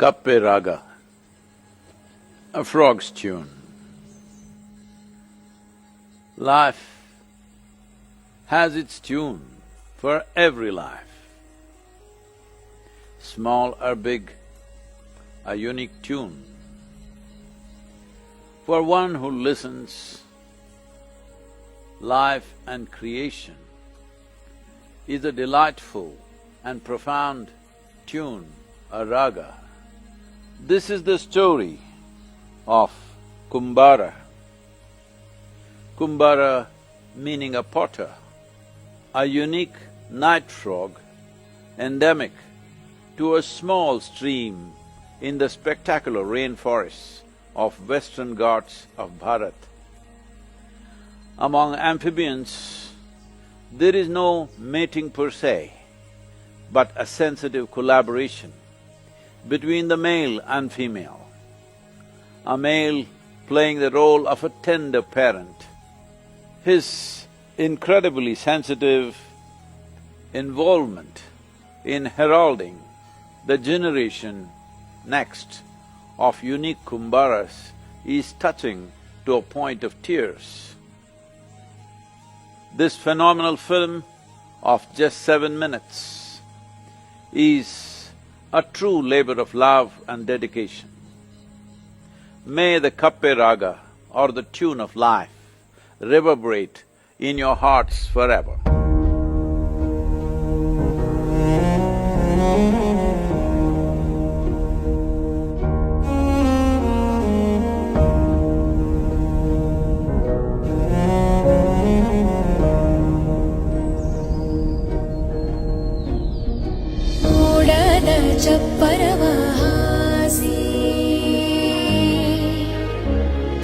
Kappe Raga, a frog's tune. Life has its tune for every life. Small or big, a unique tune. For one who listens, life and creation is a delightful and profound tune, a raga. This is the story of Kumbara. Kumbara meaning a potter, a unique night frog endemic to a small stream in the spectacular rainforests of Western Ghats of Bharat. Among amphibians, there is no mating per se, but a sensitive collaboration between the male and female. A male playing the role of a tender parent. His incredibly sensitive involvement in heralding the generation next of unique Kumbaras is touching to a point of tears. This phenomenal film of just 7 minutes is a true labor of love and dedication. May the Kappe Raga, or the tune of life, reverberate in your hearts forever. ಚಪ್ಪರವಾಸಿ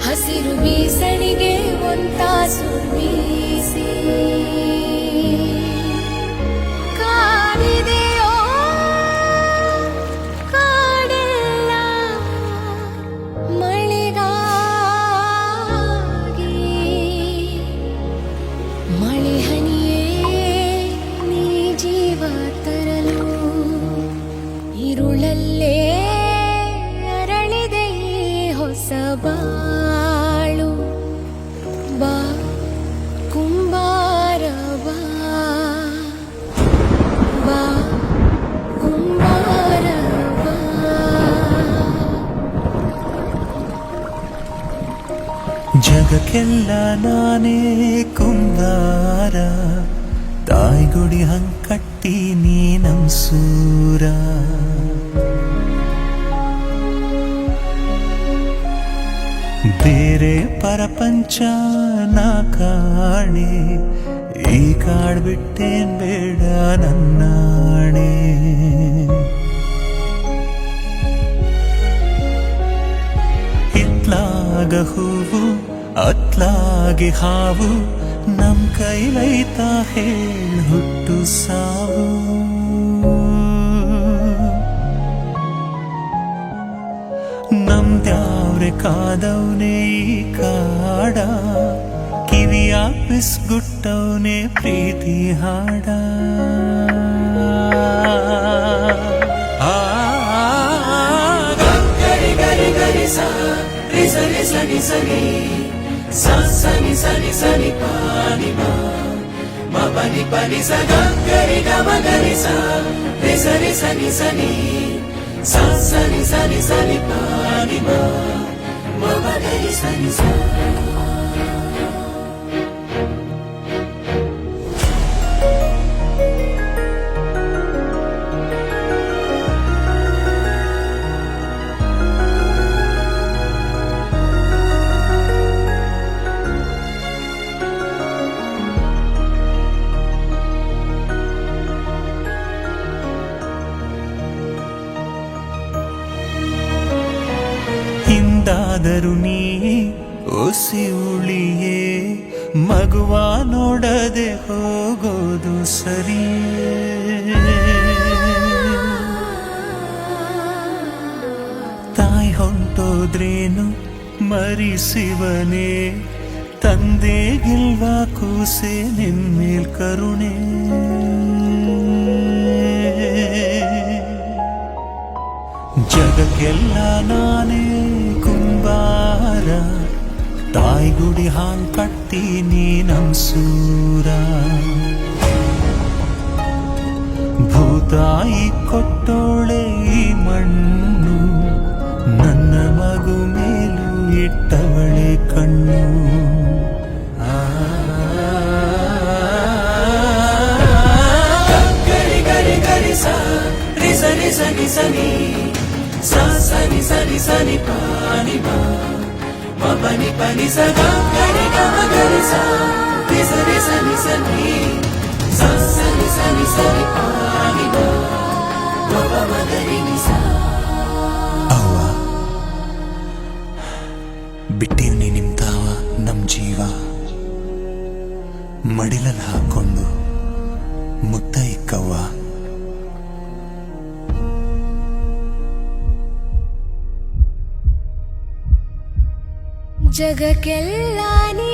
ಹಸಿರು ಬೀಸಣಿಗೆ ಒಂತಾಸು ಬೀಸಿ ಕಾಡಿದೆಯೋ ಕಾಡೆಲ್ಲ ಮಳೆಗಾಗಿ ಮಳೆ ಹನಿಯೇ ನೀ ಜೀವ ತರಲು ഇരുളല്ലേ ಅರಳಿದೆ ಹೊಸ ಬಾಳು ಬಾ ಕುಂಬಾರ ಬಾ ಬಾ ಕುಂಬಾರ ಬಾ ಜಗಕ್ಕೆಲ್ಲ ನಾನೇ ಕುಂಬಾರ ತಾಯ್ಗುಡಿ ಹಂಕಟ್ಟಿ ನೀ ನಮ್ಸೂರ ಬೇರೆ ಪರಪಂಚ ನಾ ಕಾಣೆ ಈ ಕಾಡ್ಬಿಟ್ಟೇನ್ ಬೇಡ ನನ್ನಾಣೆ ಇತ್ಲಾಗ ಹೂವು ಅತ್ಲಾಗೆ ಹಾವು ನಮ್ ಕೈಲೈತಾ ಹೇಳ್ ಹುಟ್ಟು ಸಾವು ನಮ್ದ್ಯಾವ್ರೆ ಕಾದವ್ನೆ ಈ ಕಾಡ ಕಿವಿಯ ಪಿಸ್ಗುಟ್ಟವ್ನೆ ಪ್ರೀತಿ ಹಾಡ ಗರಿ ಗರಿ ಗರಿ ಸ ರಿ ಸರಿ ಸನಿ ಸನಿ ಸನಿ ಸನಿ ಸನಿ ಪಾನಿ ಮಾ ಪನಿ ಪನಿ ಸ ಗರಿ ಗ ಮಗರಿ ಸ ರಿ ಸರಿ ಸನಿ ಸನಿ ಸನಿ ಸನಿ ಸನಿ ಪಾನಿ ಮಾ ಗರಿ ಸನಿ ಸ ಹಿಂದಾದರೂ ನೀ ಒಸಿ ಉಳಿಯೇ ಮಗುವ ನೋಡದೆ ಹೋಗೋದು ಸರಿ ತಾಯಿ ಹೊಂಟೋದ್ರೇನು ಮರಿಸಿವನೇ ತಂದೆಗಿಲ್ವಾ ಕೂಸೆ ನಿನ್ಮೇಲ್ ಕರುಣೆ ಜಗಕ್ಕೆ ಜಗಕ್ಕೆಲ್ಲ ನಾನೇ ಕುಂಬಾರ, ತಾಯ್ಗುಡಿ ಹಾಂಗ್ ಕಟ್ತೀನಿ ನಮ್ಸೂರ. ಭೂತಾಯಿ ಕೊಟ್ಟೋಳೆ ಈ ಮಣ್ಣು, ನನ್ನ ಮಗು ಮೇಲೂ ಇಟ್ಟವಳೆ ಕಣ್ಣು. ಗರಿ ಗರಿ ಗರಿ ಸ ರಿ ಸರಿ ಸನಿ ಸನಿ ಸ ಸನಿ ಸನಿ ಸನಿ ಪಾನಿ ಮಾ ಮ ಪನಿ ಪನಿ ಸ ಗ ಗರಿ ಗ ಮ ಗರಿ ಸ ರಿ ಸರಿ ಸನಿ ಸನಿ ಸ ಸನಿ ಸನಿ ಸನಿ ಪಾನಿ ಮಾ ಮ ಪ ಮ ಗರಿ ನಿ ಸ. ಅವ್ವ ಬಿಟ್ಟಿವ್ನಿ ನಿಮ್ ತಾವ ನಮ್ ಜೀವ, ಮಡಿಲಲ್ಲಿ ಹಾಕೊಂಡು ಮುತ್ತ ಇಕ್ಕವ್ವ. ಜಗಕ್ಕೆಲ್ಲ ನೀ